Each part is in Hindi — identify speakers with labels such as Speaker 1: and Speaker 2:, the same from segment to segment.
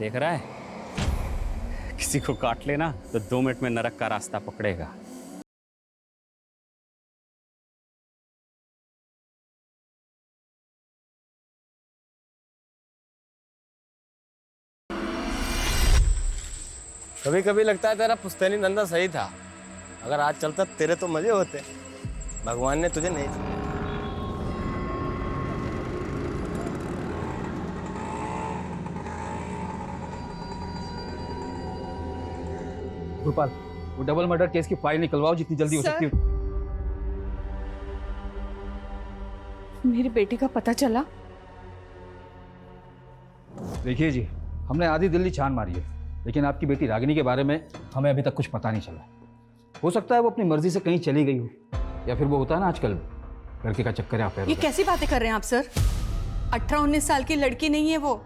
Speaker 1: देख रहा है, किसी को काट लेना तो 2 मिनट में नरक का रास्ता पकड़ेगा।
Speaker 2: कभी कभी लगता है तेरा पुश्तैनी धंधा सही था। अगर आज चलता तेरे तो मजे होते। भगवान ने तुझे नहीं दिया।
Speaker 3: गोपाल, वो डबल मर्डर केस की फाइल निकलवाओ जितनी जल्दी हो सकती है।
Speaker 4: मेरी बेटी का पता चला?
Speaker 3: देखिए जी, हमने आधी दिल्ली छान मारी है, लेकिन आपकी बेटी रागिनी के बारे में हमें अभी तक कुछ पता नहीं चला। हो सकता है वो अपनी मर्जी से कहीं चली गई हो, या फिर वो होता है ना आजकल लड़के का चक्कर है।
Speaker 4: ये कैसी बातें कर रहे हैं आप सर? 18-19 साल की लड़की नहीं है वो,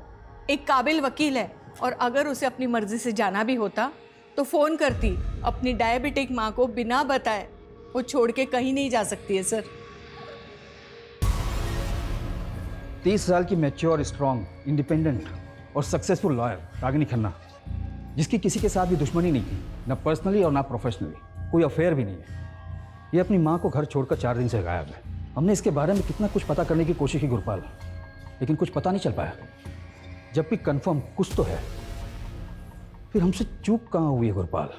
Speaker 4: एक काबिल वकील है। और अगर उसे अपनी मर्जी से जाना भी होता तो फोन करती। अपनी डायबिटिक माँ को बिना बताए वो छोड़ के कहीं नहीं जा सकती है सर।
Speaker 3: 30 साल की मैच्योर, स्ट्रॉन्ग, इंडिपेंडेंट और सक्सेसफुल लॉयर रागिनी खन्ना, जिसकी किसी के साथ भी दुश्मनी नहीं थी, ना पर्सनली और ना प्रोफेशनली, कोई अफेयर भी नहीं है। ये अपनी माँ को घर छोड़कर 4 दिन से गायब है। हमने इसके बारे में कितना कुछ पता करने की कोशिश की गुरपाल, लेकिन कुछ पता नहीं चल पाया। जब भी कंफर्म कुछ तो है, फिर हमसे चूक कहाँ हुई है गुरपाल?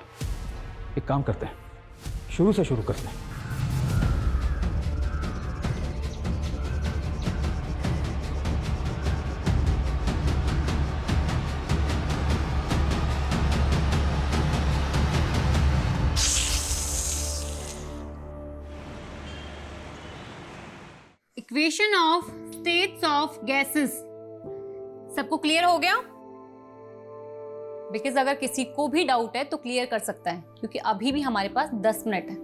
Speaker 3: एक काम करते हैं, शुरू से शुरू करते हैं।
Speaker 5: Equation of states of gases सबको क्लियर हो गया? बिकॉज अगर किसी को भी डाउट है तो क्लियर कर सकता है, क्योंकि अभी भी हमारे पास 10 मिनट है।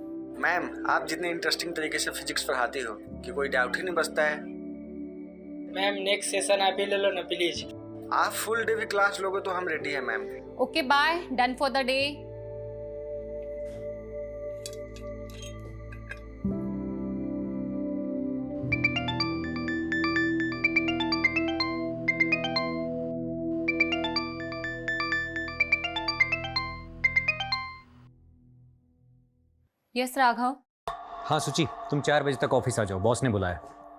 Speaker 6: मैम, आप जितने इंटरेस्टिंग तरीके से फिजिक्स पढ़ाती हो कि कोई डाउट ही नहीं बचता है।
Speaker 7: मैम नेक्स्ट सेशन आप ही ले लो ना प्लीज।
Speaker 6: आप फुल डे भी क्लास लोगे तो हम रेडी हैं ma'am.
Speaker 5: Okay bye, done for the day. Yes Raghav.
Speaker 8: हाँ सुची, तुम 4 बजे तक ऑफिस आ जाओ, बॉस ने बुलाया।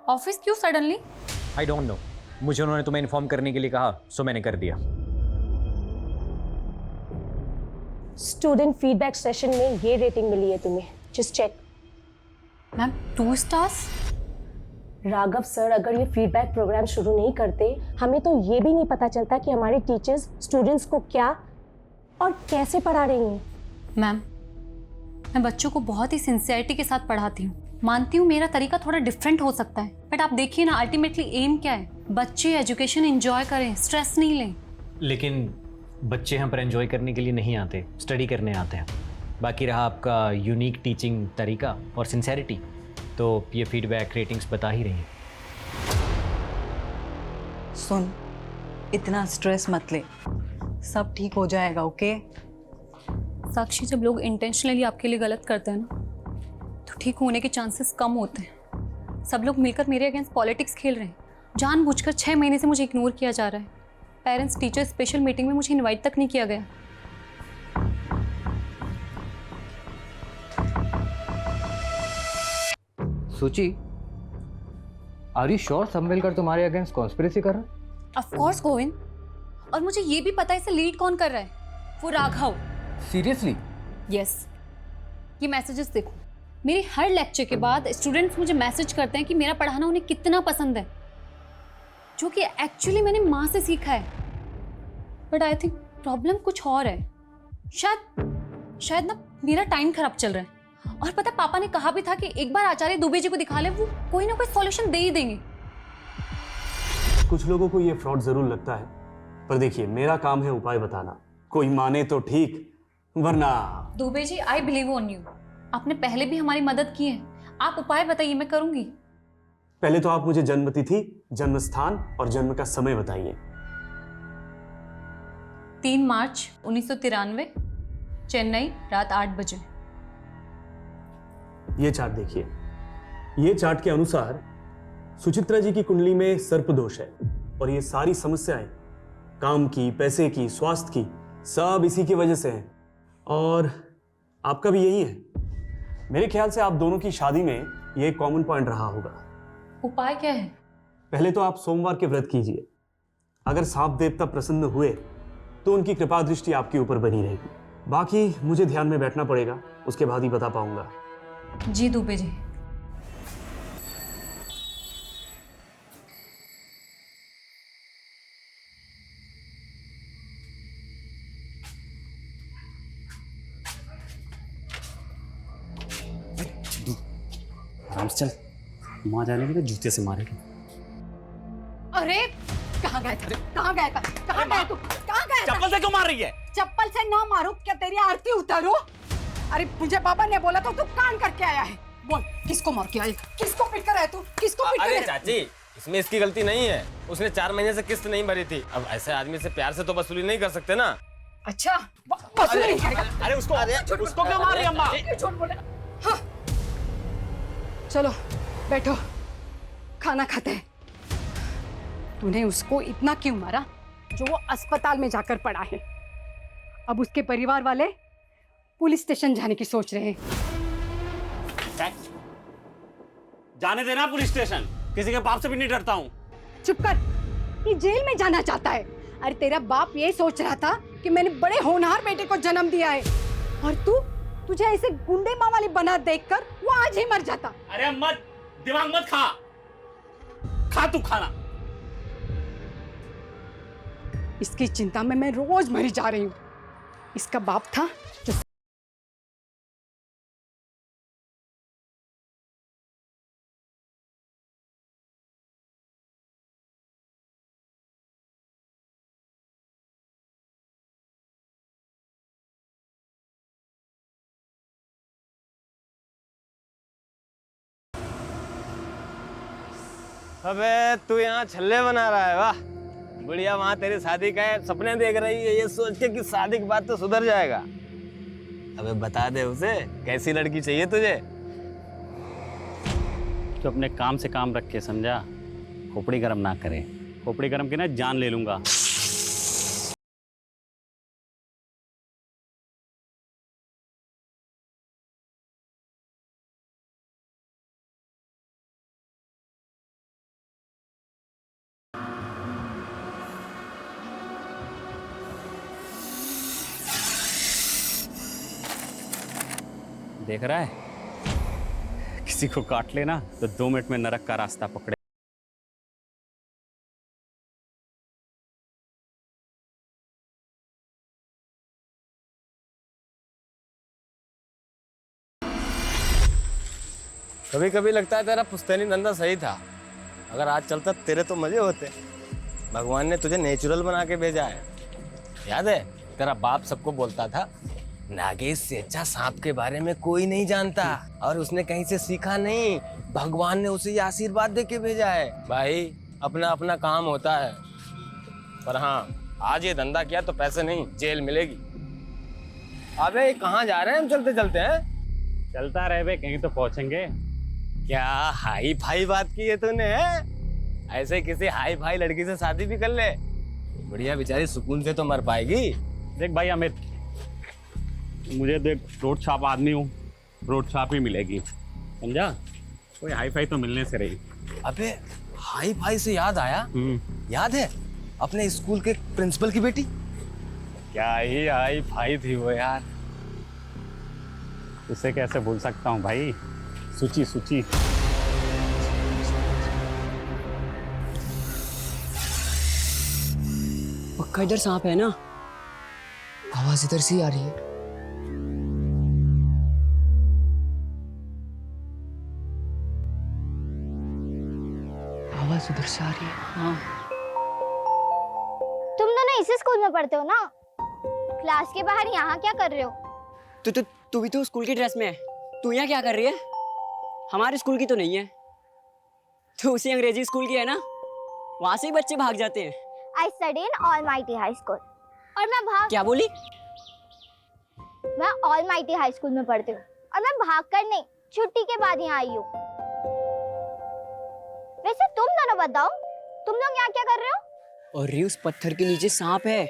Speaker 5: ऑफिस क्यों सडनली?
Speaker 8: आई डोंट नो, मुझे उन्होंने तुम्हें इन्फॉर्म करने के लिए कहा, सो मैंने कर दिया।
Speaker 9: स्टूडेंट फीडबैक सेशन में ये रेटिंग मिली है तुम्हें, just check.
Speaker 5: Ma'am 2 stars?
Speaker 9: Raghav sir, अगर ये फीडबैक प्रोग्राम शुरू नहीं करते, हमें तो ये भी नहीं पता चलता कि हमारे टीचर्स स्टूडेंट्स को क्या और कैसे पढ़ा रही हैं।
Speaker 5: मैम, मैं बच्चों को बहुत ही सिंसियरिटी के साथ पढ़ाती हूँ। मानती हूँ मेरा तरीका थोड़ा डिफरेंट हो सकता है, बट आप देखिए ना, अल्टीमेटली एम क्या है? बच्चे एजुकेशन एंजॉय करें, स्ट्रेस नहीं लें।
Speaker 8: लेकिन बच्चे यहाँ पर एंजॉय करने के लिए नहीं आते, स्टडी करने आते हैं। बाकी रहा आपका यूनिक टीचिंग तरीका और सिंसेरिटी, तो ये फीडबैक रेटिंग्स बता ही रही हैं।
Speaker 10: सुन, इतना स्ट्रेस मत ले, सब ठीक हो जाएगा। ओके
Speaker 5: साक्षी, जब लोग इंटेंशनली आपके लिए गलत करते हैं ना, तो ठीक होने के चांसेस कम होते हैं। सब लोग मिलकर मेरे अगेंस्ट पॉलिटिक्स खेल रहे हैं। जानबूझकर 6 महीने से मुझे इग्नोर किया जा रहा है। पेरेंट्स टीचर स्पेशल मीटिंग में मुझे इनवाइट तक नहीं किया गया।
Speaker 11: सुची, आर यू श्योर सम्मेलकर तुम्हारे अगेंस्ट कॉन्स्पिरेसी कर रहा है?
Speaker 5: ऑफ कोर्स गोविंद, और मुझे ये भी पता है इसे लीड कौन कर रहा है, वो राघव।
Speaker 11: सीरियसली?
Speaker 5: यस। ये मैसेजेस देखो, मेरे हर लेक्चर के बाद स्टूडेंट्स मुझे मैसेज करते हैं कि मेरा पढ़ाना उन्हें कितना पसंद है, जो कि एक्चुअली मैंने माँ से सीखा है। बट आई थिंक प्रॉब्लम कुछ और है। शायद ना मेरा टाइम खराब चल रहा है। और पता, पापा ने कहा भी था कि एक बार आचार्य दुबे जी को दिखा ले, वो कोई ना कोई सॉल्यूशन दे ही देंगे।
Speaker 12: कुछ लोगों को ये फ्रॉड जरूर लगता है, पर देखिए मेरा काम है उपाय बताना। कोई माने तो ठीक, वरना।
Speaker 5: Dubey ji, I believe on you. आपने पहले भी हमारी मदद की है, आप उपाय बताइए, मैं करूंगी।
Speaker 12: पहले तो आप मुझे जन्म तिथि, जन्म स्थान और जन्म का समय बताइए।
Speaker 5: 3 मार्च 1993, चेन्नई, रात 8 बजे।
Speaker 12: ये चार्ट देखिए। ये चार्ट के अनुसार सुचित्रा जी की कुंडली में सर्प दोष है, और ये सारी समस्याएं काम की, पैसे की, स्वास्थ्य की, सब इसी की वजह से है। और आपका भी यही है। मेरे ख्याल से आप दोनों की शादी में ये एक कॉमन पॉइंट रहा होगा।
Speaker 5: उपाय क्या है?
Speaker 12: पहले तो आप सोमवार के व्रत कीजिए। अगर सांप देवता प्रसन्न हुए तो उनकी कृपा दृष्टि आपके ऊपर बनी रहेगी। बाकी मुझे ध्यान में बैठना पड़ेगा, उसके बाद ही बता पाऊंगा।
Speaker 5: जी दुबे जी।
Speaker 1: आराम से चल, माँ जाने के जूते से मारेगी।
Speaker 4: अरे कहाँ गए थे? कहाँ गए थे? कहाँ गए तू? कहाँ गए?
Speaker 1: चप्पल से क्यों मार रही है?
Speaker 4: चप्पल से ना मारो, क्या तेरी आरती उतारो? अरे मुझे पापा ने बोला तो तू कान करके आया है। बोल किसको मार के आया? किसको पीट कर आया तू? किसको पीट कर
Speaker 2: अरे
Speaker 4: आया?
Speaker 2: चाची, इसमें इसकी गलती नहीं है। उसने 4 महीने से किस्त नहीं भरी थी। अब ऐसे आदमी से प्यार से तो वसूली नहीं कर सकते ना।
Speaker 4: अच्छा वसूली नहीं करेगा?
Speaker 1: अरे उसको क्यों मार रही है अम्मा?
Speaker 4: झूठ बोले। हाँ चलो बैठो, खाना खाते हैं। तूने उसको इतना क्यों मारा जो वो अस्पताल में जाकर पड़ा है? अब उसके परिवार वाले पुलिस स्टेशन जाने की सोच रहे हैं।
Speaker 1: जाने देना पुलिस स्टेशन, किसी के बाप से भी नहीं डरता हूँ।
Speaker 4: चुप कर, ये जेल में जाना चाहता है। अरे तेरा बाप ये सोच रहा था कि मैंने बड़े होनहार बेटे को जन्म दिया है, और तुझे ऐसे गुंडे माँ वाली बना देखकर वो आज ही मर जाता।
Speaker 1: अरे मत दिमाग मत खा तू खाना।
Speaker 4: इसकी चिंता में मैं रोज मरी जा रही हूँ। इसका बाप था जो
Speaker 2: अबे तू यहाँ छल्ले बना रहा है? वाह बढ़िया। वहां तेरी शादी का सपने देख रही है, ये सोच के कि शादी के बाद तो सुधर जाएगा। अबे बता दे उसे कैसी लड़की चाहिए तुझे।
Speaker 1: तो अपने काम से काम रख के, समझा? खोपड़ी गरम ना करे, खोपड़ी गरम की ना जान ले लूंगा। देख रहा है, किसी को काट लेना तो 2 मिनट में नरक का रास्ता पकड़े।
Speaker 2: कभी कभी लगता है तेरा पुश्तैनी धंधा सही था। अगर आज चलता तेरे तो मजे होते। भगवान ने तुझे नेचुरल बना के भेजा है। याद है तेरा बाप सबको बोलता था, नागेश से अच्छा सांप के बारे में कोई नहीं जानता। और उसने कहीं से सीखा नहीं, भगवान ने उसे ये आशीर्वाद दे के भेजा है। भाई अपना अपना काम होता है, पर हाँ आज ये धंधा किया तो पैसे नहीं जेल मिलेगी। अबे कहाँ जा रहे हैं हम चलते चलते हैं?
Speaker 1: चलता रहे बे, कहीं तो पहुंचेंगे।
Speaker 2: क्या हाई फाई बात की है तूने? ऐसे किसी हाई फाई लड़की से शादी भी कर ले, बढ़िया बेचारी सुकून से तो मर पाएगी।
Speaker 1: देख भाई अमित, मुझे देख रोड छाप आदमी हूँ, रोड छाप ही मिलेगी, समझा? कोई हाई फाई तो मिलने से रही।
Speaker 2: अबे हाई फाई से याद आया, याद है अपने स्कूल के प्रिंसिपल की बेटी?
Speaker 1: क्या ही हाई फाई थी वो यार, उसे कैसे भूल सकता हूँ भाई। सुची सुची।
Speaker 13: पक्का इधर सांप है ना? आवाज इधर से ही आ रही है। आवाज उधर से आ रही है। हाँ।
Speaker 14: तुम दोनों इसी स्कूल में पढ़ते हो ना? क्लास के बाहर यहाँ क्या कर रहे हो?
Speaker 13: तू भी तो स्कूल की ड्रेस में है, तू यहाँ क्या कर रही है? हमारे स्कूल की तो नहीं है, तू उसी अंग्रेजी स्कूल की है ना? वहां से ही बच्चे भाग जाते हैं।
Speaker 14: I study in Almighty High School। और मैं
Speaker 13: क्या बोली?
Speaker 14: मैं Almighty High School में पढ़ती हूँ, और मैं भाग कर नहीं, छुट्टी के बाद यहाँ आई हूँ। वैसे तुम दोनों बताओ, तुम लोग यहाँ क्या कर रहे हो?
Speaker 13: और रे उस पत्थर के नीचे सांप है।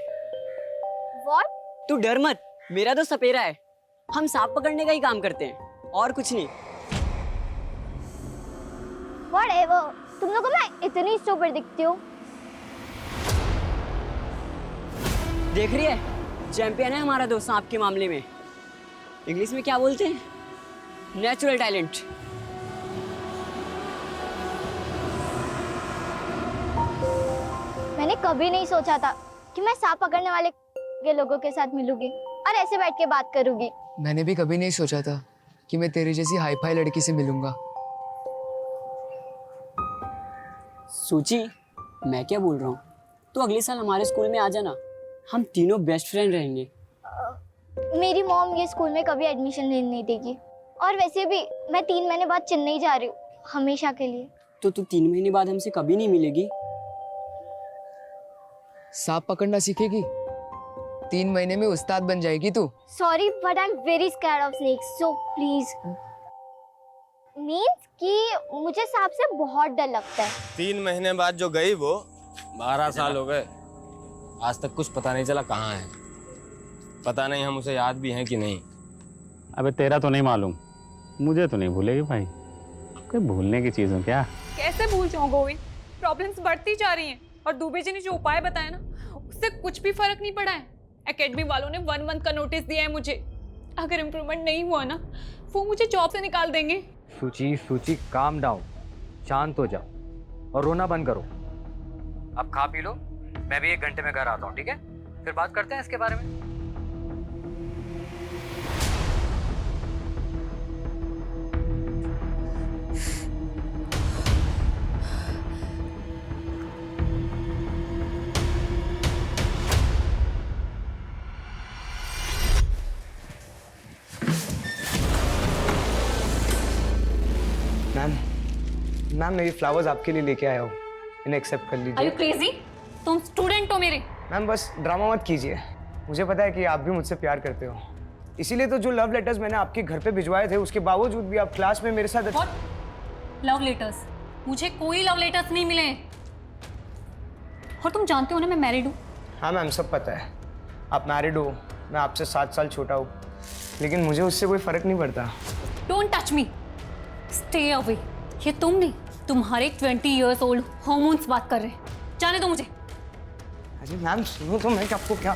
Speaker 14: What?
Speaker 13: तू डर मत, मेरा तो सपेरा है। हम सांप पकड़ने का ही काम करते हैं और कुछ नहीं।
Speaker 14: Whatever. तुम लोगों को मैं इतनी स्टूपिड दिखती हूँ।
Speaker 13: देख रही है, चैंपियन है हमारा दोस्त सांप के मामले में। इंग्लिश में क्या बोलते हैं? Natural talent.
Speaker 14: मैंने कभी नहीं सोचा था कि मैं सांप पकड़ने वाले के लोगों के साथ मिलूंगी और ऐसे बैठ के बात करूंगी।
Speaker 15: मैंने भी कभी नहीं सोचा था कि मैं तेरी जैसी हाई फाई लड़की से मिलूंगा।
Speaker 13: सूची, मैं क्या बोल रहा हूँ, तो अगले साल हमारे स्कूल में आ जाना, हम तीनों बेस्ट फ्रेंड रहेंगे।
Speaker 14: मेरी मॉम ये स्कूल में कभी एडमिशन लेने नहीं देगी, और वैसे भी मैं 3 महीने बाद चेन्नई जा रही हूँ हमेशा के लिए।
Speaker 13: तो तू 3 महीने बाद हमसे कभी नहीं मिलेगी?
Speaker 15: सांप पकड़ना सीखेगी, 3 महीने में उस्ताद बन जाएगी तू।
Speaker 14: Sorry but I am very scared of snakes, so please. Means कि मुझे सांप से बहुत डर लगता है।
Speaker 2: 3 महीने बाद जो गई वो 12 साल हो गए, आज तक कुछ पता नहीं चला कहाँ है। पता नहीं हम उसे याद भी हैं कि नहीं।
Speaker 1: अबे तेरा तो नहीं मालूम, मुझे तो नहीं भूलेगी भाई। कोई भूलने की चीज़ हो क्या?
Speaker 4: कैसे भूल जाऊं गोविंद? प्रॉब्लम्स बढ़ती जा रही हैं और दुबे जी ने जो उपाय बताया ना, उससे कुछ भी फर्क नहीं पड़ा है। एकेडमी वालों ने 1 मंथ का नोटिस दिया है मुझे। अगर इम्प्रूवमेंट नहीं हुआ ना, वो मुझे जॉब से निकाल देंगे।
Speaker 11: सूची काम डाउन, शांत हो जाओ और रोना बंद करो। अब खा पी लो, मैं भी 1 घंटे में घर आता हूँ, ठीक है? फिर बात करते हैं इसके बारे में।
Speaker 15: मैम मेरी फ्लावर्स आपके लिए लेके आया हूँ, इन्हें एक्सेप्ट कर लीजिए।
Speaker 5: Are you crazy? तुम स्टूडेंट हो मेरे।
Speaker 15: मैम बस ड्रामा मत कीजिए, मुझे पता है कि आप भी मुझसे प्यार करते हो, इसीलिए तो जो लव लेटर्स मैंने आपके घर पे भिजवाए थे उसके बावजूद भी आप क्लास में मेरे साथ।
Speaker 5: Love letters? मुझे कोई लव लेटर्स नहीं मिले। और तुम जानते हो ना मैं मैरिड हूँ।
Speaker 15: हाँ मैम सब पता है, आप मैरिड हो, मैं आपसे 7 साल छोटा हूँ, लेकिन मुझे उससे कोई फर्क नहीं पड़ता।
Speaker 5: Don't touch me, stay away. ये तुम नहीं, तुम्हारे 20 years old हॉर्मोन्स बात कर रहे हैं। जाने दो मुझे।
Speaker 15: अरे मैम सुनो तो, मैं आपको क्या।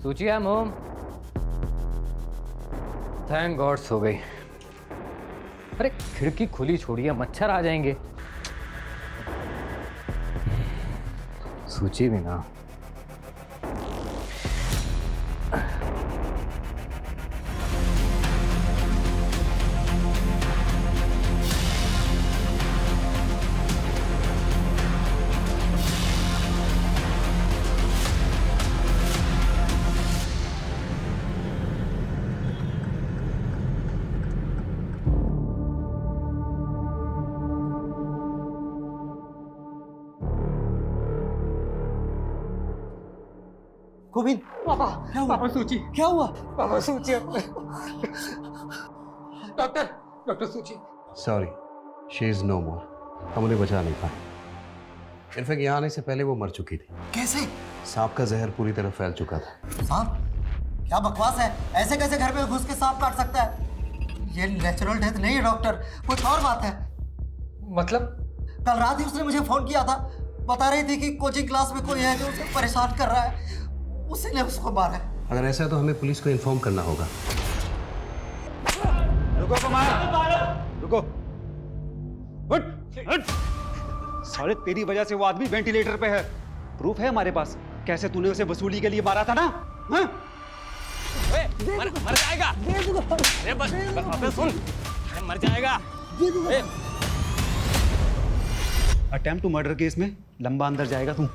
Speaker 11: सूची I am home. Thank God सो गई। अरे खिड़की खुली छोड़िए, मच्छर आ जाएंगे। सूची भी ना।
Speaker 15: गोविंद, पापा क्या हुआ? पापा सूची क्या हुआ? पापा सूची। डॉक्टर सूची।
Speaker 16: सॉरी, शी इज नो मोर। हम उन्हें बचा नहीं पाए। इनफैक्ट यहाँ आने से पहले वो मर चुकी थी।
Speaker 17: कैसे?
Speaker 16: सांप का जहर पूरी तरह फैल चुका था।
Speaker 17: सांप? क्या बकवास है, ऐसे कैसे घर में घुस के सांप काट सकता है? ये नेचुरल डेथ नहीं है डॉक्टर, कुछ और बात है।
Speaker 15: मतलब?
Speaker 17: कल रात ही उसने मुझे फोन किया था, बता रही थी कि कोचिंग क्लास में कोई है जो उसे परेशान कर रहा है, उसी ने उसको मारा है।
Speaker 16: अगर ऐसा है तो हमें पुलिस को इन्फॉर्म करना होगा।
Speaker 12: रुको कुमार, रुको। साले तेरी वजह से वो आदमी वेंटिलेटर पे है। प्रूफ है हमारे पास, कैसे तूने उसे वसूली के लिए मारा था ना? हाँ?
Speaker 2: मर जाएगा। अरे बस, अबे सुन, अरे मर जाएगा।
Speaker 18: अटेम्प्ट टू मर्डर केस में लंबा अंदर जाएगा तू,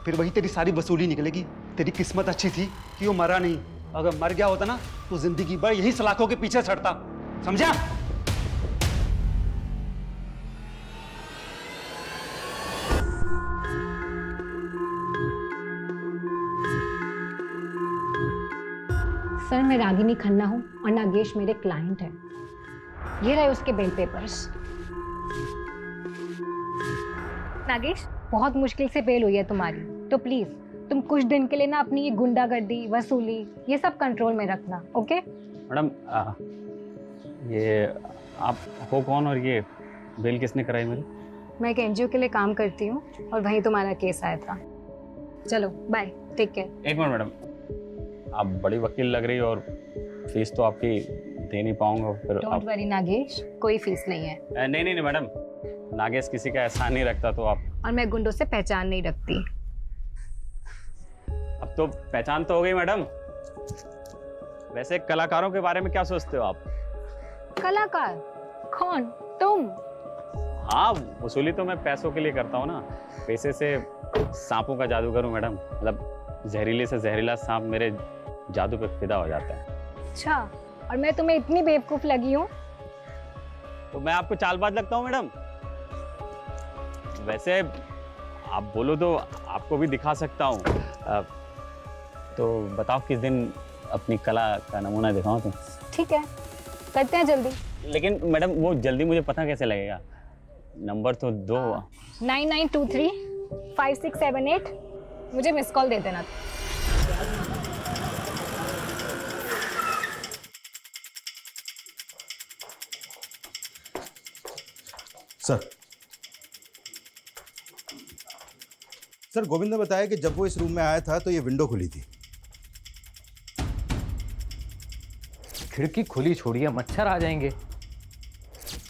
Speaker 18: फिर वही तेरी सारी वसूली निकलेगी। तेरी किस्मत अच्छी थी कि वो मरा नहीं, अगर मर गया होता ना तो जिंदगी भर यही सलाखों के पीछे छड़ता, समझा?
Speaker 9: सर मैं रागिनी खन्ना हूँ और नागेश मेरे क्लाइंट हैं। ये रहे उसके बेल पेपर्स। नागेश, बहुत मुश्किल से बेल हुई है तुम्हारी, तो प्लीज तुम कुछ दिन के लिए ना अपनी ये गुंडागर्दी, वसूली, ये सब कंट्रोल में रखना, ओके?
Speaker 1: मैडम ये आप हो कौन और ये बेल किसने कराई मेरी?
Speaker 9: मैं एक एनजीओ के लिए काम करती हूँ और वहीं तुम्हारा केस आया था। चलो बाय, टेक केयर।
Speaker 1: एक मिनट मैडम, आप बड़ी वकील लग रही हो और फीस तो आपकी दे नहीं पाऊंगा फिर।
Speaker 9: डोंट वरी नागेश, कोई फीस नहीं है।
Speaker 1: नहीं नहीं नहीं मैडम, नागेश किसी का एहसान नहीं रखता तो आप।
Speaker 9: और मैं गुंडों से पहचान नहीं रखती।
Speaker 1: अब तो पहचान तो हो गई मैडम। वैसे कलाकारों के बारे में क्या सोचते हो आप?
Speaker 9: कलाकार? कौन? तुम?
Speaker 1: हाँ, वसूली तो मैं पैसों के लिए करता हूँ ना। पैसे से सांपों का जादू करूँ मैडम, मतलब जहरीले से जहरीला सांप मेरे जादू पे फिदा हो जाता है।
Speaker 9: अच्छा, और मैं तुम्हें इतनी बेवकूफ लगी हूँ?
Speaker 1: तो मैं आपको चालबाज लगता हूँ मैडम? वैसे आप बोलो तो आपको भी दिखा सकता हूँ। तो बताओ किस दिन अपनी कला का नमूना दिखाऊं तो?
Speaker 9: ठीक है, करते हैं जल्दी।
Speaker 1: लेकिन मैडम वो जल्दी मुझे पता कैसे लगेगा? नंबर तो दो।
Speaker 9: 99235678, मुझे मिस कॉल दे देना।
Speaker 19: सर गोविंद ने बताया कि जब वो इस रूम में आया था तो ये विंडो खुली थी।
Speaker 11: खिड़की खुली छोड़िए, मच्छर आ जाएंगे।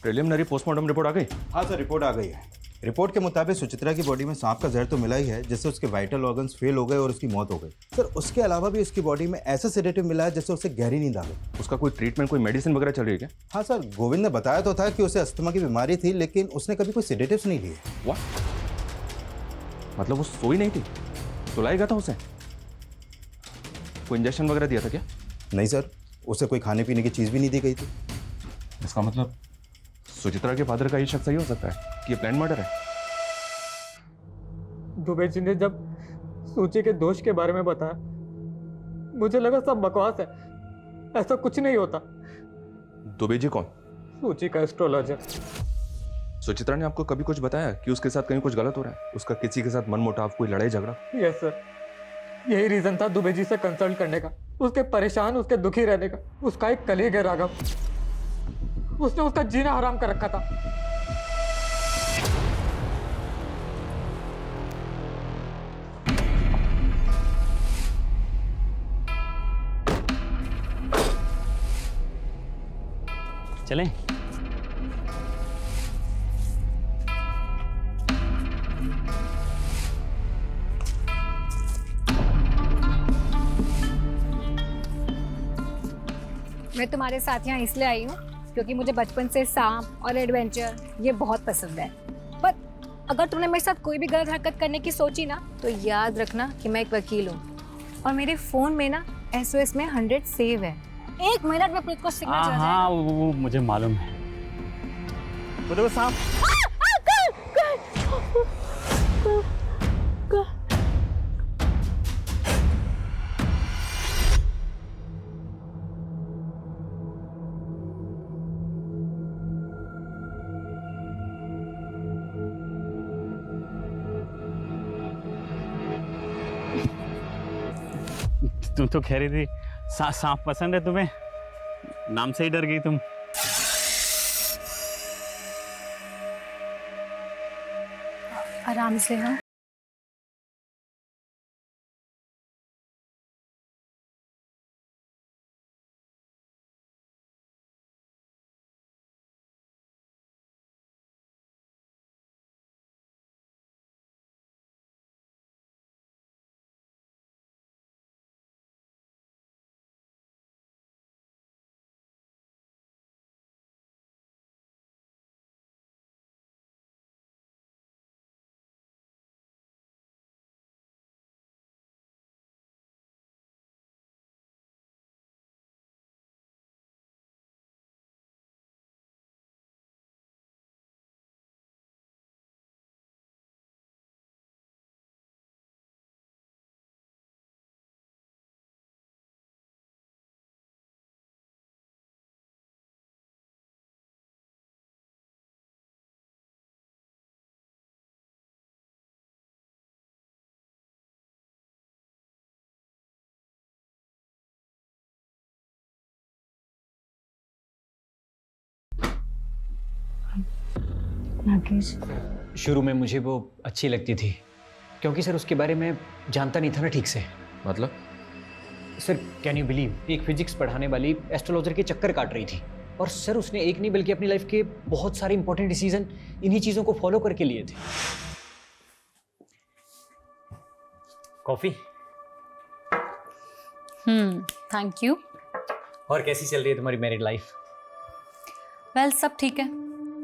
Speaker 20: प्रिलिमिनरी पोस्टमार्टम रिपोर्ट आ गई?
Speaker 19: हाँ सर, रिपोर्ट आ गई है। रिपोर्ट के मुताबिक सुचित्रा की बॉडी में सांप का जहर तो मिला ही है, जिससे उसके वाइटल ऑर्गन्स फेल हो गए और उसकी मौत हो गई। सर उसके अलावा भी उसकी बॉडी में ऐसा सेडेटिव मिला है जिससे उसे गहरी नींद आ गई।
Speaker 20: उसका कोई ट्रीटमेंट, कोई मेडिसिन वगैरह चल रही है क्या?
Speaker 19: हाँ सर, गोविंद ने बताया तो था कि उसे अस्थमा की बीमारी थी, लेकिन उसने कभी कोई सेडेटिव्स नहीं लिए।
Speaker 20: व्हाट? मतलब वो सोई नहीं थी, सुलाया गया था उसे? कोई इंजेक्शन वगैरह दिया था क्या?
Speaker 19: नहीं सर, उसे कोई खाने पीने की चीज़ भी नहीं दी गई थी।
Speaker 20: इसका मतलब सुचित्रा के फादर का ये शक सही हो सकता है कि ये प्लान मर्डर है।
Speaker 7: दुबे जी ने जब सूची के दोष के बारे में बताया, मुझे लगा सब बकवास है, ऐसा कुछ नहीं होता।
Speaker 20: दुबे जी कौन?
Speaker 7: सूची का एस्ट्रोलॉजर।
Speaker 20: सुचित्रा ने आपको कभी कुछ बताया कि उसके साथ कहीं कुछ गलत हो रहा है? उसका किसी के साथ मनमुटाव, कोई लड़ाई झगड़ा?
Speaker 7: यस सर, यही रीजन था दुबे जी से कंसल्ट करने का, उसके परेशान, उसके दुखी रहने का। उसका एक कलीग है राघव, उसने उसका जीना हराम कर रखा था।
Speaker 1: चलें?
Speaker 9: मैं तुम्हारे साथ यहाँ इसलिए आई हूँ क्योंकि मुझे बचपन से सांप और एडवेंचर ये बहुत पसंद है। पर अगर तुमने मेरे साथ कोई भी गलत हरकत करने की सोची ना, तो याद रखना कि मैं एक वकील हूँ और मेरे फ़ोन में ना SOS में 100 सेव है। 1 मिनट में पुलिस को सिग्नल चला जाएगा।
Speaker 1: हाँ वो मुझे मालूम है। तो देखो सांप। तुम तो कह रही थी सांप पसंद है तुम्हें, नाम से ही डर गई तुम।
Speaker 9: आराम से हाँ। राकेश,
Speaker 8: शुरू में मुझे वो अच्छी लगती थी क्योंकि सर उसके बारे में जानता नहीं था ना ठीक से।
Speaker 20: मतलब?
Speaker 8: सर कैन यू बिलीव, एक फिजिक्स पढ़ाने वाली एस्ट्रोलॉजर के चक्कर काट रही थी और सर उसने एक नहीं बल्कि अपनी लाइफ के बहुत सारे इंपॉर्टेंट डिसीजन इन्हीं चीज़ों को फॉलो करके लिए थे। कॉफ़ी?
Speaker 5: Thank you.
Speaker 8: और कैसी चल रही है तुम्हारी मैरिड लाइफ?
Speaker 5: वेल सब ठीक है,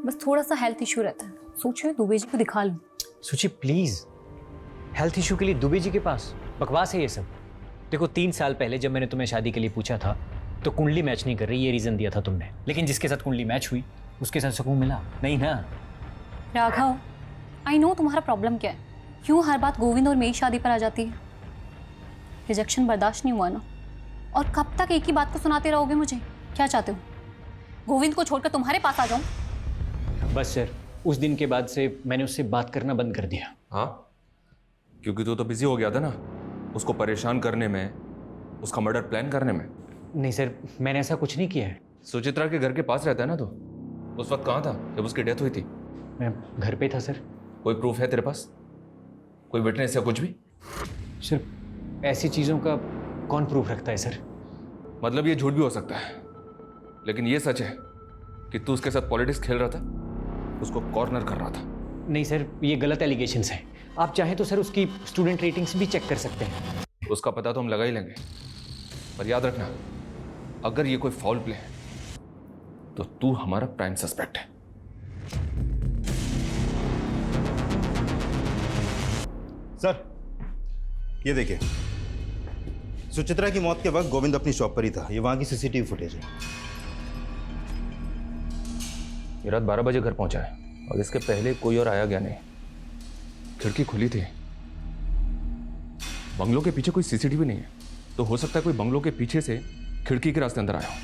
Speaker 5: बस थोड़ा सा हेल्थ इशू रहता है। सोचो दुबे जी को दिखा लूं।
Speaker 8: सोचिए प्लीज, हेल्थ इशू के लिए दुबे जी के पास? बकवास है ये सब। देखो 3 साल पहले जब मैंने तुम्हें शादी के लिए पूछा था तो कुंडली मैच नहीं कर रही, ये रीजन दिया था तुमने, लेकिन जिसके साथ कुंडली मैच हुई उसके साथ सुकून मिला नहीं ना?
Speaker 5: राघव, आई नो तुम्हारा प्रॉब्लम क्या है, क्यों हर बात गोविंद और मेरी शादी पर आ जाती है। रिजेक्शन बर्दाश्त नहीं हुआ ना, और कब तक एक ही बात को सुनाते रहोगे मुझे? क्या चाहते हो, गोविंद को छोड़कर तुम्हारे पास आ जाऊं?
Speaker 8: बस सर, उस दिन के बाद से मैंने उससे बात करना बंद कर दिया।
Speaker 20: हाँ, क्योंकि तू तो बिजी हो गया था ना उसको परेशान करने में, उसका मर्डर प्लान करने में।
Speaker 8: नहीं सर, मैंने ऐसा कुछ नहीं किया है।
Speaker 20: सुचित्रा के घर के पास रहता है ना तो? उस वक्त कहाँ था जब उसकी डेथ हुई थी?
Speaker 8: मैं घर पे था सर।
Speaker 20: कोई प्रूफ है तेरे पास? कोई विटनेस या कुछ भी?
Speaker 8: सर ऐसी चीज़ों का कौन प्रूफ रखता है सर?
Speaker 20: मतलब ये झूठ भी हो सकता है, लेकिन ये सच है कि तू उसके साथ पॉलिटिक्स खेल रहा था, उसको कॉर्नर कर रहा था।
Speaker 8: नहीं सर, ये गलत एलिगेशंस हैं। आप चाहें तो सर उसकी स्टूडेंट रेटिंग्स भी चेक कर सकते हैं।
Speaker 20: उसका पता तो हम लगा ही लेंगे, पर याद रखना अगर ये कोई फाउल प्ले है तो तू हमारा प्राइम सस्पेक्ट है।
Speaker 19: सर ये देखिए, सुचित्रा की मौत के वक्त गोविंद अपनी शॉप पर ही था। ये वहां की सीसीटीवी फुटेज है।
Speaker 20: ये रात 12 बजे घर पहुंचा है और इसके पहले कोई और आया गया नहीं। खिड़की खुली थी। बंगलों के पीछे कोई सीसीटीवी नहीं है, तो हो सकता है कोई बंगलों के पीछे से खिड़की के रास्ते अंदर आया हो।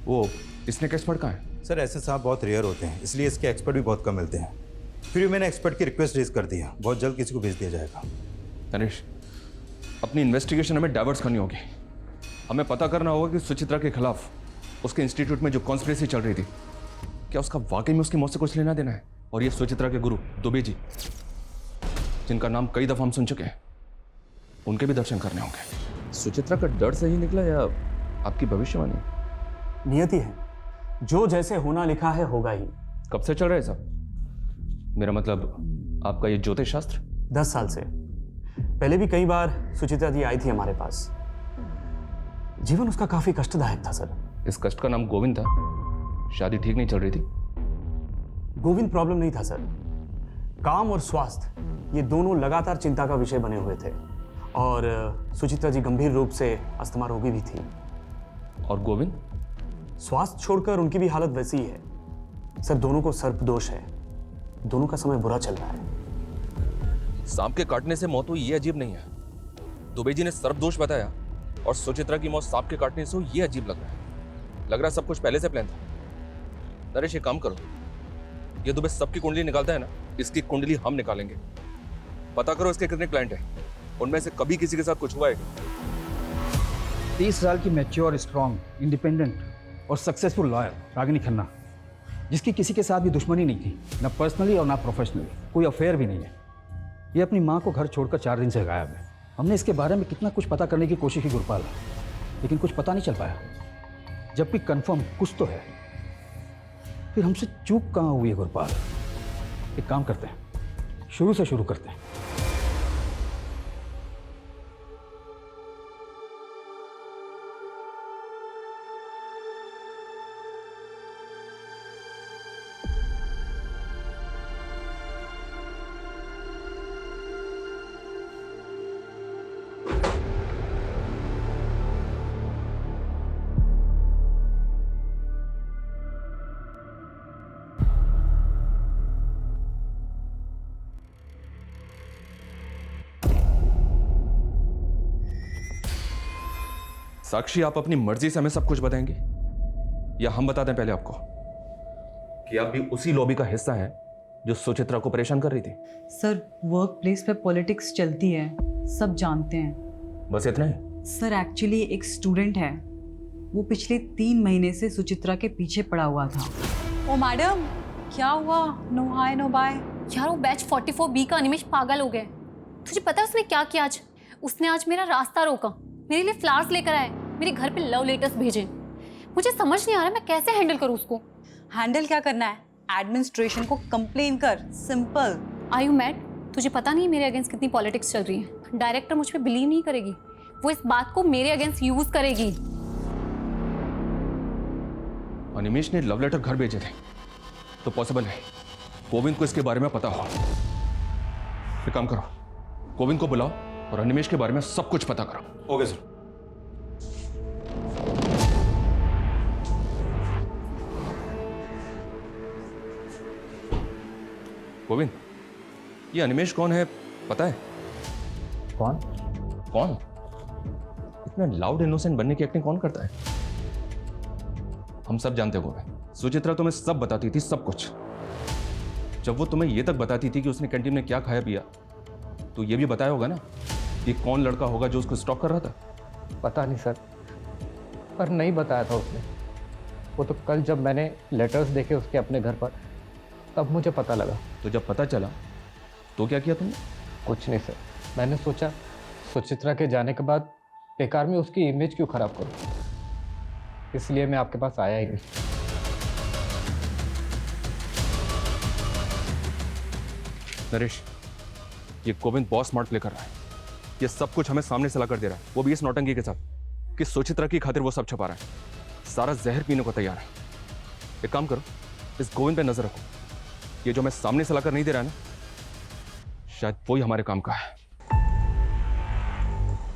Speaker 20: वो इसने एक्सपर्ट कहाँ है?
Speaker 19: सर ऐसे सांप बहुत रेयर होते हैं, इसलिए इसके एक्सपर्ट भी बहुत कम मिलते हैं। फिर भी मैंने एक्सपर्ट की रिक्वेस्ट रेज कर दी है, बहुत जल्द किसी को भेज दिया जाएगा।
Speaker 20: तनिष, अपनी इन्वेस्टिगेशन हमें डाइवर्ट करनी होगी। हमें पता करना होगा कि सुचित्रा के खिलाफ उसके इंस्टीट्यूट में जो कॉन्स्पिरेसी चल रही थी, क्या उसका वाकई में उसकी मौत से कुछ लेना देना है? और ये सुचित्रा के गुरु दुबे जी, जिनका नाम कई दफा हम सुन चुके हैं, उनके भी दर्शन करने होंगे। सुचित्रा का डर सही निकला या आपकी भविष्यवाणी?
Speaker 12: नियति है, जो जैसे होना लिखा है होगा ही।
Speaker 20: कब से चल रहा है सब? मेरा मतलब आपका ये ज्योतिष शास्त्र?
Speaker 12: 10 साल से। पहले भी कई बार सुचित्रा जी आई थी हमारे पास। जीवन उसका काफी कष्टदायक था सर।
Speaker 20: इस कष्ट का नाम गोविंद था। शादी ठीक नहीं चल रही थी।
Speaker 12: गोविंद प्रॉब्लम नहीं था सर, काम और स्वास्थ्य ये दोनों लगातार चिंता का विषय बने हुए थे। और सुचित्रा जी गंभीर रूप से अस्थमा रोगी भी थी।
Speaker 20: और गोविंद?
Speaker 12: स्वास्थ्य छोड़कर उनकी भी हालत वैसी ही है सर। दोनों को सर्प दोष है, दोनों का समय बुरा चल रहा है।
Speaker 20: सांप के काटने से मौत हुई ये अजीब नहीं है। दुबे जी ने सर्प दोष बताया और सुचित्रा की मौत सांप के काटने से हुई, ये अजीब लग रहा है। लग रहा है सब कुछ पहले से प्लान था। नरेश एक काम करो, ये दुबे सबकी कुंडली निकालता है ना, इसकी कुंडली हम निकालेंगे। पता करो इसके कितने क्लाइंट हैं, उनमें से कभी किसी के साथ कुछ हुआ है?
Speaker 3: 30 साल की मैच्योर, स्ट्रॉन्ग, इंडिपेंडेंट और सक्सेसफुल लॉयर रागिनी खन्ना, जिसकी किसी के साथ भी दुश्मनी नहीं थी, ना पर्सनली और ना प्रोफेशनली, कोई अफेयर भी नहीं है। ये अपनी माँ को घर छोड़कर 4 दिन से गायब है। हमने इसके बारे में कितना कुछ पता करने की कोशिश की गुरपाल, लेकिन कुछ पता नहीं चल पाया। जबकि कंफर्म कुछ तो है, फिर हमसे चूक कहाँ हुई है गुरपाल? एक काम करते हैं, शुरू से शुरू करते हैं।
Speaker 20: साक्षी, आप अपनी मर्जी से हमें सब कुछ बताएंगे या हम बता दें पहले आपको कि आप भी उसी लॉबी का हिस्सा हैं जो सुचित्रा को परेशान कर रही थी?
Speaker 10: सर वर्क प्लेस पे पॉलिटिक्स चलती है, सब जानते हैं।
Speaker 20: बस इतना ही?
Speaker 10: सर एक्चुअली एक स्टूडेंट है, वो पिछले 3 महीने से सुचित्रा के पीछे पड़ा हुआ था।
Speaker 4: ओ मैडम,
Speaker 10: क्या हुआ? No hi no bye.
Speaker 5: यार वो बैच 44B का अनिमेश पागल हो गए। तुझे पता है उसने क्या किया आज? उसने आज मेरा रास्ता रोका, मेरे लिए फ्लावर्स लेकर आए, मेरे घर पे लव लेटर्स भेजे। मुझे समझ नहीं आ रहा मैं कैसे हैंडल करूँ उसको।
Speaker 10: हैंडल क्या करना है? एडमिनिस्ट्रेशन को कंप्लेन कर, सिंपल।
Speaker 5: Are you mad? तुझे पता नहीं मेरे अगेंस्ट कितनी पॉलिटिक्स चल रही है। डायरेक्टर मुझ पे बिलीव नहीं करेगी, वो इस बात को मेरे अगेंस्ट यूज करेगी।
Speaker 20: अनिमेश ने लव लेटर घर भेजे थे तो पॉसिबल है गोविंद को इसके बारे में पता हो। एक काम करो, गोविंद को बुलाओ और अनिमेश के बारे में सब कुछ पता करो।
Speaker 19: Okay sir.
Speaker 20: गोविंद, ये अनिमेश कौन है पता है?
Speaker 8: कौन?
Speaker 20: कौन? इतने लाउड इनोसेंट बनने की एक्टिंग कौन करता है? हम सब जानते हो गोविंद, सुचित्रा तुम्हें सब बताती थी, सब कुछ। जब वो तुम्हें ये तक बताती थी कि उसने कैंटीन में क्या खाया पिया, तो ये भी बताया होगा ना कि कौन लड़का होगा जो उसको स्टॉक कर रहा था?
Speaker 7: पता नहीं सर, पर नहीं बताया था उसने। वो तो कल जब मैंने लेटर्स देखे उसके अपने घर पर, तब मुझे पता लगा।
Speaker 20: तो जब पता चला तो क्या किया तुमने?
Speaker 7: कुछ नहीं सर, मैंने सोचा सुचित्रा के जाने के बाद बेकार में उसकी इमेज क्यों खराब करूं, इसलिए मैं आपके पास आया ही नहीं।
Speaker 20: नरेश, ये गोविंद बहुत स्मार्ट प्ले कर रहा है। ये सब कुछ हमें सामने से ला कर दे रहा है, वो भी इस नौटंकी के साथ कि सुचित्रा की खातिर वो सब छुपा रहा है। सारा जहर पीने को तैयार है। एक काम करो, इस गोविंद पे नजर रखो। ये जो हमें सामने से लाकर नहीं दे रहा है ना, शायद वही हमारे काम का है।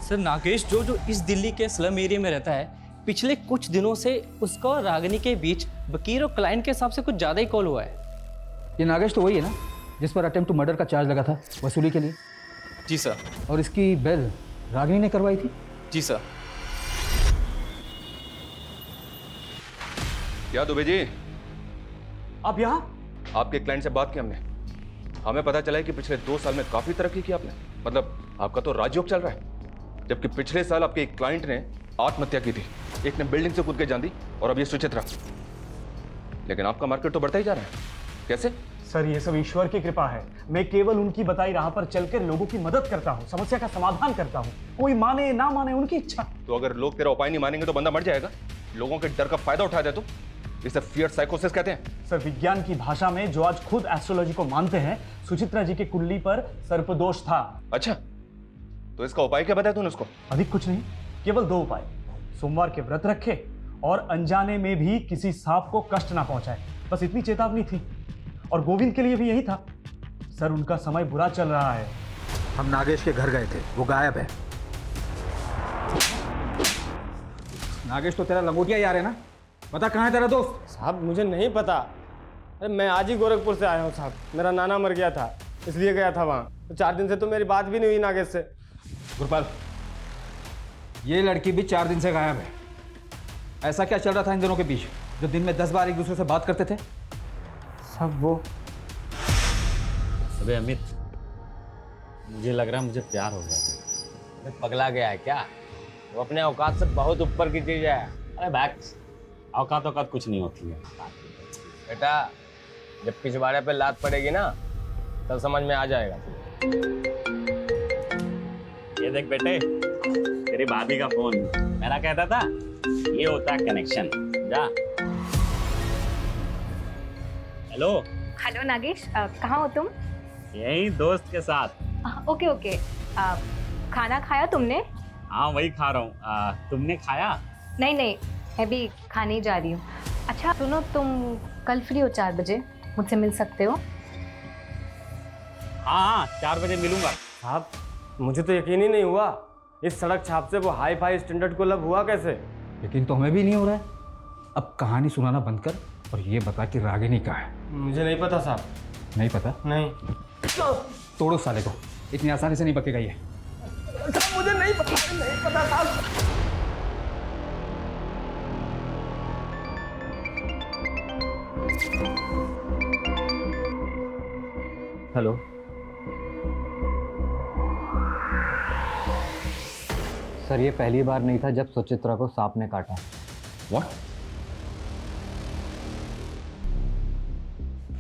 Speaker 21: सर नागेश जो इस दिल्ली के स्लम एरिया में रहता है, पिछले कुछ दिनों से उसका और रागिनी के बीच वकील और क्लाइंट के हिसाब से कुछ ज़्यादा ही कॉल हुआ है।
Speaker 3: ये नागेश तो वही है ना जिस पर अटेम्प्ट टू मर्डर का चार्ज लगा था वसूली के लिए?
Speaker 21: जी सर।
Speaker 3: और इसकी बेल रागिनी ने करवाई थी?
Speaker 21: जी सर।
Speaker 20: क्या दुबे जी,
Speaker 12: आप यहाँ?
Speaker 20: आपके क्लाइंट से बात की हमने, हमें पता चला है कि पिछले 2 साल में काफी तरक्की की आपने। मतलब आपका तो राजयोग चल रहा है, जबकि पिछले साल आपके एक क्लाइंट ने आत्महत्या की थी, एक ने बिल्डिंग से कूद के जान दी, और अब ये सुचित्रा। लेकिन आपका मार्केट तो बढ़ता ही जा रहा है, कैसे?
Speaker 12: सर ये सब ईश्वर की कृपा है। मैं केवल उनकी बताई राह पर चलकर लोगों की मदद करता हूँ, समस्या का समाधान करता हूँ। कोई माने ना माने उनकी इच्छा।
Speaker 20: तो अगर लोग तेरा उपाय नहीं मानेंगे तो बंदा मर जाएगा। लोगों के डर का फायदा उठा दे तो इसे फियर साइकोसिस कहते हैं।
Speaker 12: सर विज्ञान की भाषा में जो आज खुद एस्ट्रोलॉजी को मानते हैं, सुचित्रा जी की कुंडली पर सर्पदोष था।
Speaker 20: अच्छा, तो इसका उपाय क्या बताया तूने उसको?
Speaker 12: अधिक कुछ नहीं, केवल 2 उपाय। सोमवार के व्रत रखे और अनजाने में भी किसी सांप को कष्ट ना पहुंचाए, बस इतनी चेतावनी थी। और गोविंद के लिए भी यही था। सर उनका समय बुरा चल रहा है।
Speaker 3: हम नागेश के घर गए थे, वो गायब है। नागेश तो तेरा लंगोटिया यार है ना? बता कहाँ है तेरा दोस्त?
Speaker 2: साहब मुझे नहीं पता। अरे मैं आज ही गोरखपुर से आया हूँ साहब, मेरा नाना मर गया था इसलिए गया था वहाँ। तो 4 दिन से तो मेरी बात भी नहीं हुई नागेश से।
Speaker 3: गुरपाल, ये लड़की भी 4 दिन से गायब है। ऐसा क्या चल रहा था इन दोनों के बीच जो दिन में 10 बार एक दूसरे से बात करते थे?
Speaker 2: सब वो।
Speaker 1: अबे अमित, मुझे लग रहा है मुझे प्यार हो गया।
Speaker 2: पगला गया है क्या? वो अपने औकात से बहुत ऊपर की चीज है।
Speaker 1: अरे बैक्स, औकात कुछ नहीं होती है
Speaker 2: बेटा, जब पिछवाड़े पे लात पड़ेगी ना तब समझ में आ जाएगा।
Speaker 1: ये देख बेटे, तेरी भाभी का फोन। मेरा कहता था ये होता है कनेक्शन। जा। हेलो।
Speaker 9: हेलो नागेश, कहाँ हो तुम?
Speaker 1: यही दोस्त के साथ।
Speaker 9: Okay okay. खाना खाया तुमने?
Speaker 1: हाँ वही खा रहा हूँ। तुमने खाया?
Speaker 9: नहीं नहीं, मैं भी खाने ही जा रही हूँ। अच्छा सुनो, तुम कल फ्री हो 4 बजे? मुझसे मिल सकते हो?
Speaker 1: हाँ 4 बजे मिलूंगा।
Speaker 2: साहब मुझे तो यकीन ही नहीं हुआ, इस सड़क छाप से वो हाई फाई स्टैंडर्ड को लब हुआ कैसे?
Speaker 3: यकीन तो हमें भी नहीं हो रहा है। अब कहानी सुनाना बंद कर और ये बता कि रागिनी कहाँ है?
Speaker 2: मुझे नहीं पता साहब।
Speaker 3: नहीं पता?
Speaker 2: नहीं।
Speaker 3: तोड़ो साले को, इतनी आसानी से नहीं बकेगा ये।
Speaker 2: मुझे नहीं पता साहब।
Speaker 8: हेलो।
Speaker 7: सर ये पहली बार नहीं था जब सुचित्रा को सांप ने काटा।
Speaker 20: What?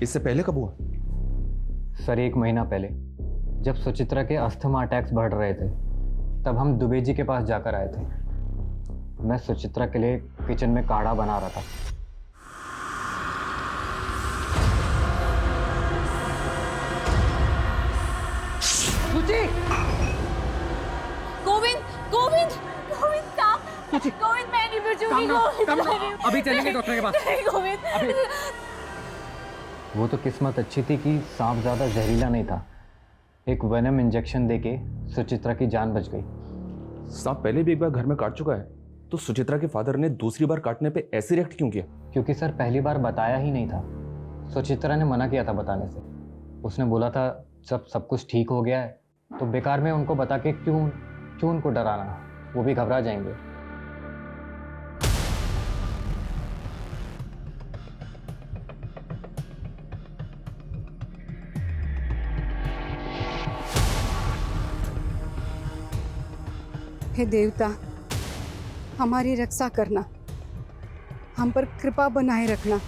Speaker 20: इससे पहले कब हुआ?
Speaker 11: सर 1 महीना पहले जब सुचित्रा के अस्थमा अटैक्स बढ़ रहे थे तब हम दुबे जी के पास जाकर आए थे। मैं सुचित्रा के लिए किचन में काढ़ा बना रहा था।
Speaker 5: गोविंद गोविंद गोविंद stop! गोविंद मैं नहीं बचूंगी। गोविंद
Speaker 11: अभी चलेंगे डॉक्टर के पास।
Speaker 5: नहीं, गोविंद
Speaker 11: वो तो किस्मत अच्छी थी कि सांप ज़्यादा जहरीला नहीं था। एक वेनम इंजेक्शन देके सुचित्रा की जान बच गई।
Speaker 20: सांप पहले भी एक बार घर में काट चुका है, तो सुचित्रा के फादर ने दूसरी बार काटने पे ऐसे रिएक्ट क्यों किया?
Speaker 11: क्योंकि सर पहली बार बताया ही नहीं था। सुचित्रा ने मना किया था बताने से। उसने बोला था जब सब कुछ ठीक हो गया है तो बेकार में उनको बता के क्यों उनको डराना, वो भी घबरा जाएंगे।
Speaker 6: हे देवता, हमारी रक्षा करना, हम पर कृपा बनाए रखना।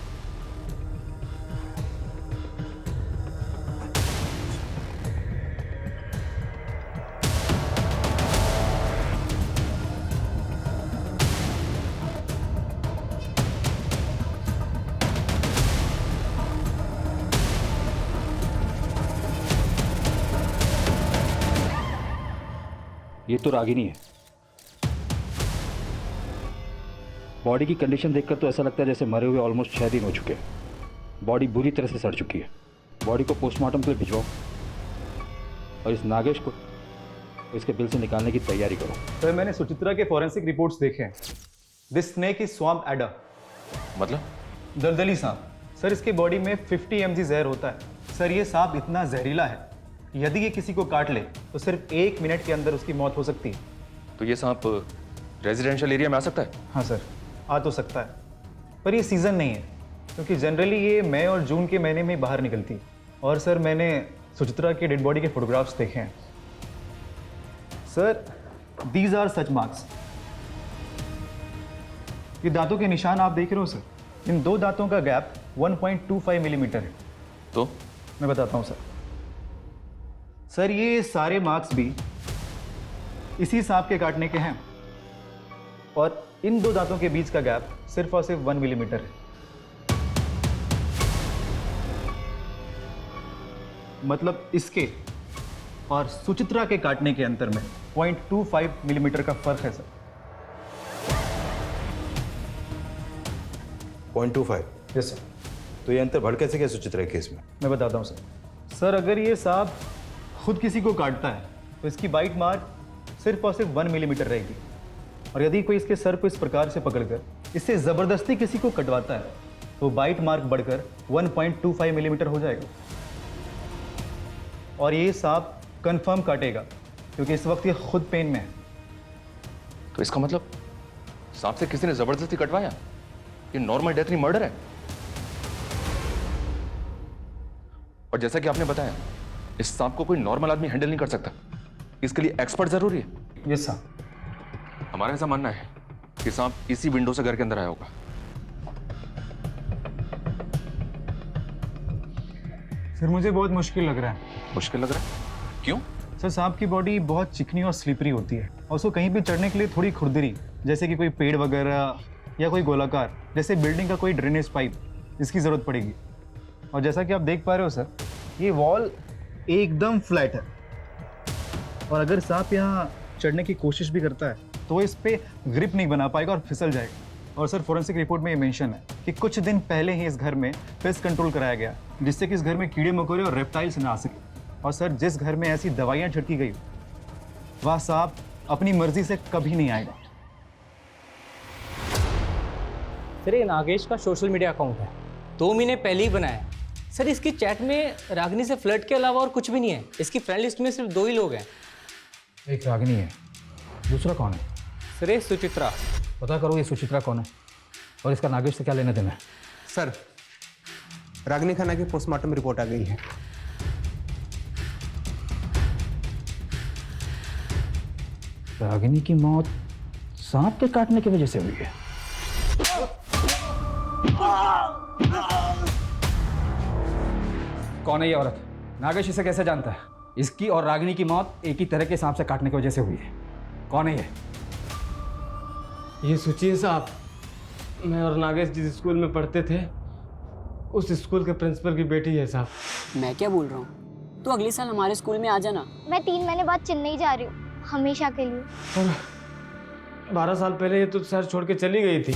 Speaker 3: ये तो रागिनी है। बॉडी की कंडीशन देखकर तो ऐसा लगता है जैसे मरे हुए ऑलमोस्ट 6 दिन हो चुके हैं। बॉडी बुरी तरह से सड़ चुकी है। बॉडी को पोस्टमार्टम के लिए भिजवाओ और इस नागेश को इसके बिल से निकालने की तैयारी करो।
Speaker 12: सर मैंने सुचित्रा के फॉरेंसिक रिपोर्ट्स देखे हैं। This snake is swamp adder.
Speaker 20: मतलब?
Speaker 12: दलदली सांप। सर इसके बॉडी में 50 mg जहर होता है। सर ये सांप इतना जहरीला है, यदि ये किसी को काट ले तो सिर्फ 1 मिनट के अंदर उसकी मौत हो सकती है।
Speaker 20: तो ये सांप रेजिडेंशियल एरिया में आ सकता है?
Speaker 12: हाँ सर, आ तो सकता है, पर ये सीज़न नहीं है, क्योंकि जनरली ये मई और जून के महीने में बाहर निकलती है। और सर मैंने सुचित्रा की डेड बॉडी के फोटोग्राफ्स देखे हैं। Sir these are such marks. ये दांतों के निशान आप देख रहे हो सर। इन 2 दांतों का गैप 1.25 मिलीमीटर है।
Speaker 20: तो
Speaker 12: मैं बताता हूँ सर ये सारे मार्क्स भी इसी सांप के काटने के हैं, और इन 2 दांतों के बीच का गैप सिर्फ और सिर्फ 1 मिलीमीटर है। मतलब इसके और सुचित्रा के काटने के अंतर में 0.25 मिलीमीटर का फर्क है सर।
Speaker 19: 0.25?
Speaker 12: Yes sir.
Speaker 19: तो ये अंतर बढ़ कैसे गया सुचित्रा के केस में?
Speaker 12: मैं बताता हूँ सर अगर ये सांप खुद किसी को काटता है तो इसकी बाइट मार्क सिर्फ और सिर्फ 1 मिलीमीटर रहेगी, और यदि कोई इसके सर को इस प्रकार से पकड़कर इससे ज़बरदस्ती किसी को कटवाता है तो बाइट मार्क बढ़कर 1.25 मिलीमीटर हो जाएगा। और ये सांप कंफर्म काटेगा, क्योंकि इस वक्त ये खुद पेन में है।
Speaker 20: तो इसका मतलब सांप से किसी ने जबरदस्ती कटवाया? ये नॉर्मल डेथ नहीं, मर्डर है। और जैसा कि आपने बताया, इस सांप को कोई नॉर्मल आदमी हैंडल नहीं कर सकता, इसके लिए एक्सपर्ट जरूरी है।
Speaker 12: Yes sir.
Speaker 20: हमारा ऐसा मानना है कि सांप इसी विंडो से घर के अंदर आया होगा।
Speaker 12: फिर मुझे बहुत मुश्किल लग रहा है।
Speaker 20: मुश्किल लग रहा है? क्यों?
Speaker 12: सर सांप की बॉडी बहुत चिकनी और स्लिपरी होती है, और उसको कहीं भी चढ़ने के लिए थोड़ी खुरदरी, जैसे कि कोई पेड़ वगैरह या कोई गोलाकार जैसे बिल्डिंग का कोई ड्रेनेज पाइप, इसकी ज़रूरत पड़ेगी। और जैसा कि आप देख पा रहे हो सर, ये वॉल एकदम फ्लैट है, और अगर सांप यहाँ चढ़ने की कोशिश भी करता है तो वो इस पर ग्रिप नहीं बना पाएगा और फिसल जाएगा। और सर फॉरेंसिक रिपोर्ट में ये मेंशन है कि कुछ दिन पहले ही इस घर में पेस्ट कंट्रोल कराया गया, जिससे कि इस घर में कीड़े मकोड़े और रेप्टाइल्स ना आ सके। और सर जिस घर में ऐसी दवाइयाँ छिड़की गई वह सांप अपनी मर्जी से कभी नहीं आएगा।
Speaker 21: सर ये नागेश का सोशल मीडिया अकाउंट है, 2 महीने पहले ही बनाया है। सर इसकी चैट में रागिनी से फ्लर्ट के अलावा और कुछ भी नहीं है। इसकी फ्रेंड लिस्ट में सिर्फ 2 ही लोग हैं।
Speaker 3: एक रागिनी है, दूसरा कौन है?
Speaker 21: सर ये सुचित्रा।
Speaker 3: पता करो ये सुचित्रा कौन है और इसका नागेश से क्या लेना देना है।
Speaker 15: सर रागिनी खन्ना की पोस्टमार्टम रिपोर्ट आ गई है।
Speaker 3: रागिनी की मौत सांप के काटने की वजह से हुई है। कौन है ये औरत? नागेश इसे कैसे जानता है? इसकी और रागिनी की मौत एक ही तरह के सांप से काटने की वजह से हुई है। कौन है ये?
Speaker 2: ये सोचिए साहब, मैं और नागेश जिस स्कूल में पढ़ते थे उस स्कूल के प्रिंसिपल की बेटी है साहब।
Speaker 13: मैं क्या बोल रहा हूँ, तो अगले साल हमारे स्कूल में आ जाना।
Speaker 14: मैं 3 महीने बाद चेन्नई जा रही हूँ, हमेशा के लिए।
Speaker 2: और 12 साल पहले ये तो शहर छोड़ के चली गई थी।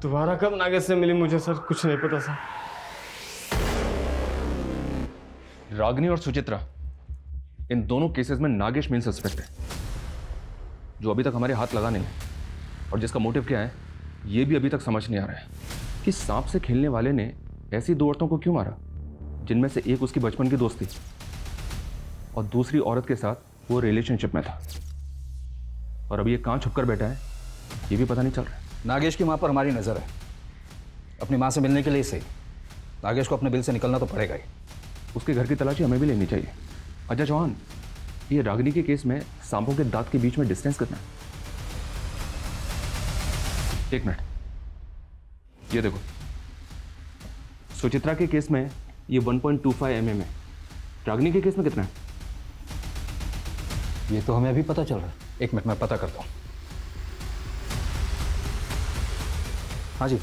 Speaker 2: दोबारा कब नागेश से मिली मुझे सर कुछ नहीं पता सर।
Speaker 20: रागिनी और सुचित्रा, इन दोनों केसेस में नागेश मेन सस्पेक्ट है, जो अभी तक हमारे हाथ लगा नहीं है। और जिसका मोटिव क्या है ये भी अभी तक समझ नहीं आ रहा है कि सांप से खेलने वाले ने ऐसी 2 औरतों को क्यों मारा, जिनमें से एक उसकी बचपन की दोस्त थी और दूसरी औरत के साथ वो रिलेशनशिप में था। और अभी ये कहाँ छुपकर बैठा है ये भी पता नहीं चल रहा है।
Speaker 3: नागेश की माँ पर हमारी नज़र है। अपनी माँ से मिलने के लिए सही नागेश को अपने बिल से निकलना तो पड़ेगा ही।
Speaker 20: उसके घर की तलाशी हमें भी लेनी चाहिए। अजय चौहान, ये रागिनी के केस में सांपों के दांत के बीच में डिस्टेंस कितना है? 1 मिनट, ये देखो, सुचित्रा के केस में ये 1.25 mm है। रागिनी के केस में कितना है?
Speaker 3: ये तो हमें अभी पता चल रहा है। 1 मिनट में पता करता हूँ। हाँ जी।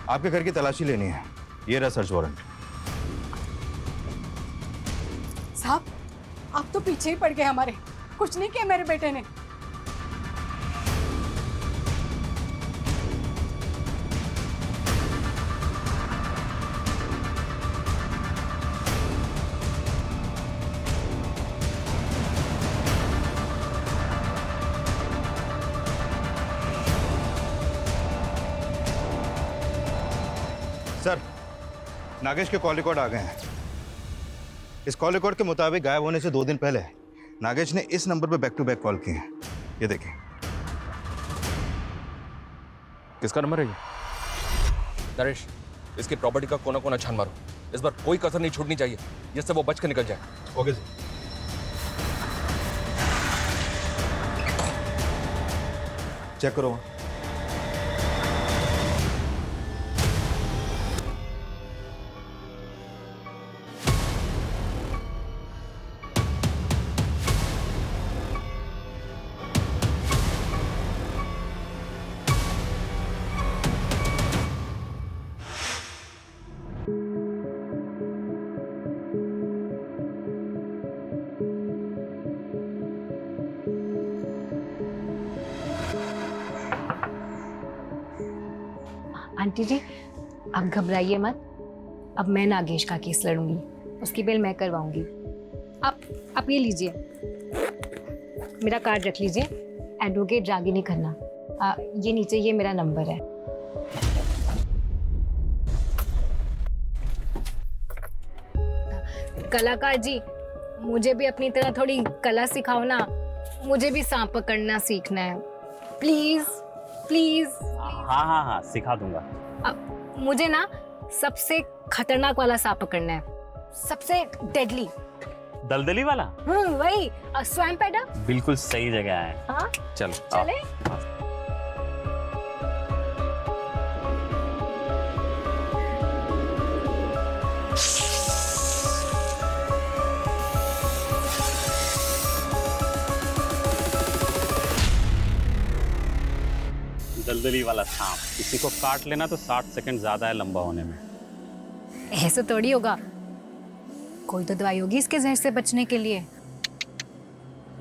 Speaker 19: आपके घर की तलाशी लेनी है। ये रहा सर्च वारंट।
Speaker 6: साहब, आप तो पीछे ही पड़ गए हमारे। कुछ नहीं किया मेरे बेटे ने।
Speaker 19: सर, नागेश के कॉल रिकॉर्ड आ गए हैं। इस कॉल रिकॉर्ड के मुताबिक गायब होने से 2 दिन पहले नागेश ने इस नंबर पर बैक टू बैक कॉल किए हैं। ये देखिए।
Speaker 20: किसका नंबर है ये? नरेश, इसकी प्रॉपर्टी का कोना कोना छान मारो। इस बार कोई कसर नहीं छूटनी चाहिए, जिससे वो बच के निकल जाए।
Speaker 19: Okay sir. चेक करो।
Speaker 9: आंटी जी, आप घबराइए मत। अब मैं नागेश का केस लड़ूंगी, उसकी बेल मैं करवाऊंगी। आप ये लीजिए, मेरा कार्ड रख लीजिए, एडवोकेट रागिनी खन्ना। ये नीचे ये मेरा नंबर है। कलाकार जी, मुझे भी अपनी तरह थोड़ी कला सिखाओ ना। मुझे भी सांप पकड़ना सीखना है, प्लीज प्लीज।
Speaker 1: हाँ हाँ हाँ, सिखा दूंगा।
Speaker 9: अब मुझे ना सबसे खतरनाक वाला सांप पकड़ना है, सबसे डेडली।
Speaker 1: दलदली वाला?
Speaker 9: वही, स्वयं पैडा।
Speaker 1: बिल्कुल सही जगह है।
Speaker 9: हाँ
Speaker 1: चलो
Speaker 9: चले।
Speaker 1: दलदली वाला सांप, किसी को काट लेना तो 60 सेकंड ज्यादा है लंबा होने में।
Speaker 9: ऐसे थोड़ी होगा, कोई तो दवाई होगी इसके जहर से बचने के लिए।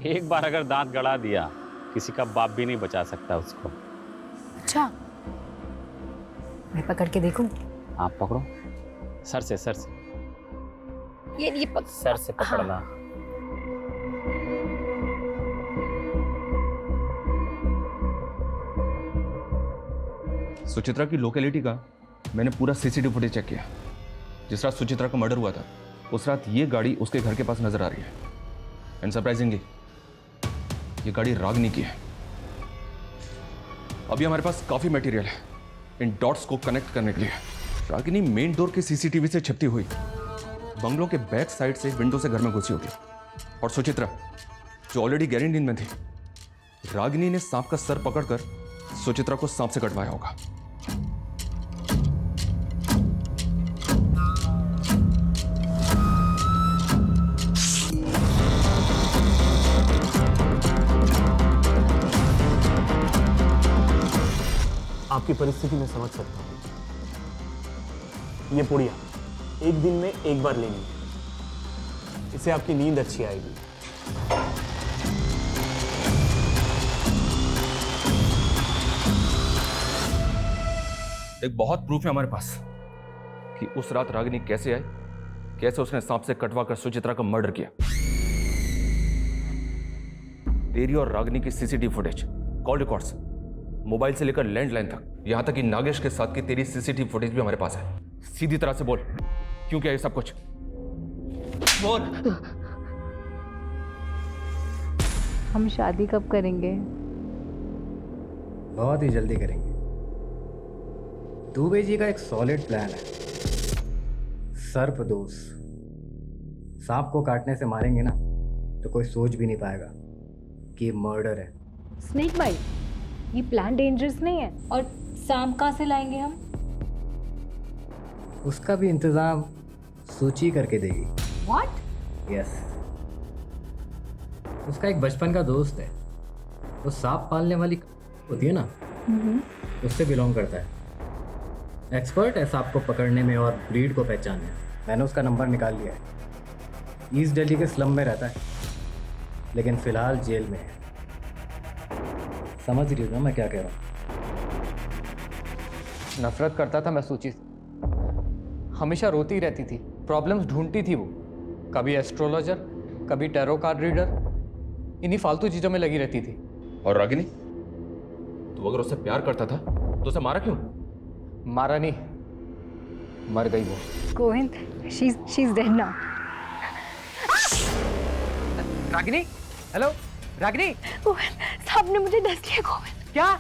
Speaker 1: एक बार अगर दांत गड़ा दिया, किसी का बाप भी नहीं बचा सकता उसको।
Speaker 9: अच्छा, मैं पकड़ के देखूं?
Speaker 1: आप पकड़ो, सर से सर से।
Speaker 9: ये
Speaker 1: सर से पकड़ना।
Speaker 9: हाँ।
Speaker 20: सुचित्रा की लोकेलिटी का मैंने पूरा सीसीटीवी फुटेज चेक किया। जिस रात सुचित्रा का मर्डर हुआ था, उस रात ये गाड़ी उसके घर के पास नजर आ रही है। एंड सरप्राइजिंगली ये गाड़ी रागिनी की है। अभी हमारे पास काफी मटेरियल है इन डॉट्स को कनेक्ट करने के लिए। रागिनी मेन डोर के सीसीटीवी से छिपती हुई बंगलों के बैक साइड से विंडो से घर में घुसी होगी। और सुचित्रा जो ऑलरेडी गहरी नींद में थी, रागिनी ने सांप का सर पकड़कर सुचित्रा को सांप से कटवाया होगा।
Speaker 12: आपकी परिस्थिति में समझ सकता हूं। ये पुड़िया एक दिन में एक बार लेनी है, इससे आपकी नींद अच्छी आएगी।
Speaker 20: एक बहुत प्रूफ है हमारे पास कि उस रात रागिनी कैसे आई, कैसे उसने सांप से कटवा कर सुचित्रा का मर्डर किया। तेरी और रागिनी की CCTV footage, call records, mobile से लेकर लैंडलाइन तक, यहां तक कि नागेश के साथ की तेरी सीसीटीवी फुटेज भी हमारे पास है। सीधी तरह से बोल, क्यों किया ये सब कुछ? बोल।
Speaker 10: हम शादी कब करेंगे?
Speaker 11: बहुत ही जल्दी करेंगे। दुबे जी का एक सॉलिड प्लान है। सर्पदोष, सांप को काटने से मारेंगे ना तो कोई सोच भी नहीं पाएगा कि ये मर्डर है।
Speaker 9: स्नेक बाइट, ये प्लान डेंजरस नहीं है? और सांप कहाँ से लाएंगे हम?
Speaker 11: उसका भी इंतजाम सूची करके देगी।
Speaker 9: What?
Speaker 11: यस। उसका एक बचपन का दोस्त है, वो सांप पालने वाली होती है ना, उससे बिलोंग करता है। एक्सपर्ट है सांप को पकड़ने में और ब्रीड को पहचानने में। मैंने उसका नंबर निकाल लिया है। ईस्ट दिल्ली के स्लम में रहता है, लेकिन फिलहाल जेल में है। समझ रही हो ना मैं क्या कह रहा हूँ?
Speaker 7: नफरत करता था मैं सूची से, हमेशा रोती रहती थी, प्रॉब्लम्स ढूंढती थी वो। कभी एस्ट्रोलॉजर, कभी टैरो कार्ड रीडर, इन्हीं फालतू चीज़ों में लगी रहती थी।
Speaker 20: और रागिनी, तू अगर उससे प्यार करता था तो उसे मारा क्यों?
Speaker 7: मारा नहीं, मर गई वो।
Speaker 9: Govind, she's dead now.
Speaker 7: Ragini, hello Ragini.
Speaker 9: Govind, सांप ने मुझे डस लिया। गोविंद,
Speaker 7: क्या?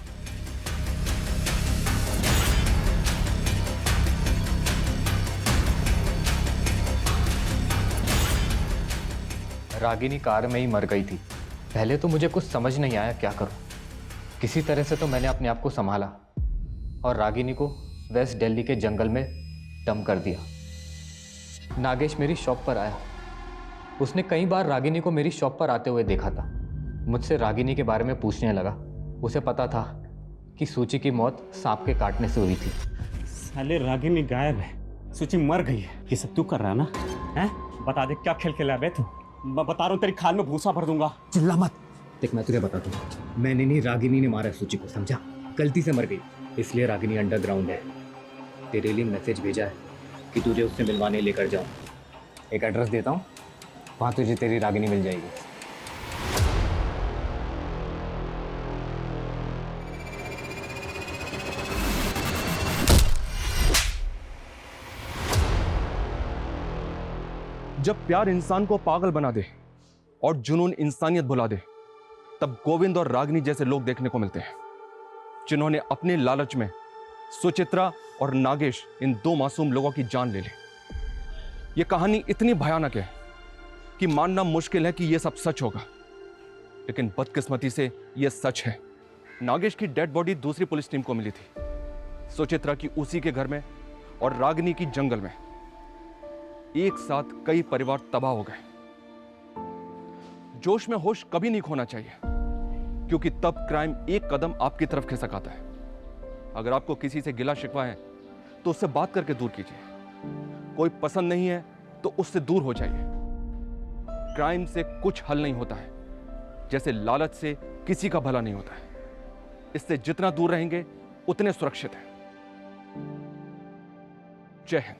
Speaker 7: रागिनी कार में ही मर गई थी। पहले तो मुझे कुछ समझ नहीं आया क्या करूं। किसी तरह से तो मैंने अपने आप को संभाला और रागिनी को वेस्ट दिल्ली के जंगल में डंप कर दिया। नागेश मेरी शॉप पर आया। उसने कई बार रागिनी को मेरी शॉप पर आते हुए देखा था। मुझसे रागिनी के बारे में पूछने लगा। उसे पता था कि सूची की मौत सांप के काटने से हुई थी।
Speaker 12: साले रागिनी गायब है, सूची मर गई है। ये सब तू कर रहा है ना? हैं? बता दे क्या खेल खेला बे तू? मैं बता रहा हूँ, तेरी खाल में भूसा भर दूंगा।
Speaker 11: चिल्ला मत। देख मैं तुझे बताता हूँ, मैंने नहीं, रागिनी ने मारा सूची को, समझा? गलती से मर गई, इसलिए रागिनी अंडरग्राउंड है। तेरे लिए मैसेज भेजा है कि तुझे उससे मिलवाने लेकर जाऊँ। एक एड्रेस देता हूँ, वहाँ तुझे तेरी रागिनी मिल जाएगी।
Speaker 20: जब प्यार इंसान को पागल बना दे और जुनून इंसानियत भुला दे, तब गोविंद और रागिनी जैसे लोग देखने को मिलते हैं, जिन्होंने अपने लालच में सुचित्रा और नागेश, इन दो मासूम लोगों की जान ले ली। यह कहानी इतनी भयानक है कि मानना मुश्किल है कि यह सब सच होगा, लेकिन बदकिस्मती से यह सच है। नागेश की डेड बॉडी दूसरी पुलिस टीम को मिली थी, सुचित्रा की उसी के घर में और रागिनी की जंगल में। एक साथ कई परिवार तबाह हो गए। जोश में होश कभी नहीं खोना चाहिए, क्योंकि तब क्राइम एक कदम आपकी तरफ खिसक आता है। अगर आपको किसी से गिला शिकवा है तो उससे बात करके दूर कीजिए। कोई पसंद नहीं है तो उससे दूर हो जाइए। क्राइम से कुछ हल नहीं होता है, जैसे लालच से किसी का भला नहीं होता है। इससे जितना दूर रहेंगे उतने सुरक्षित हैं। जय हिंद।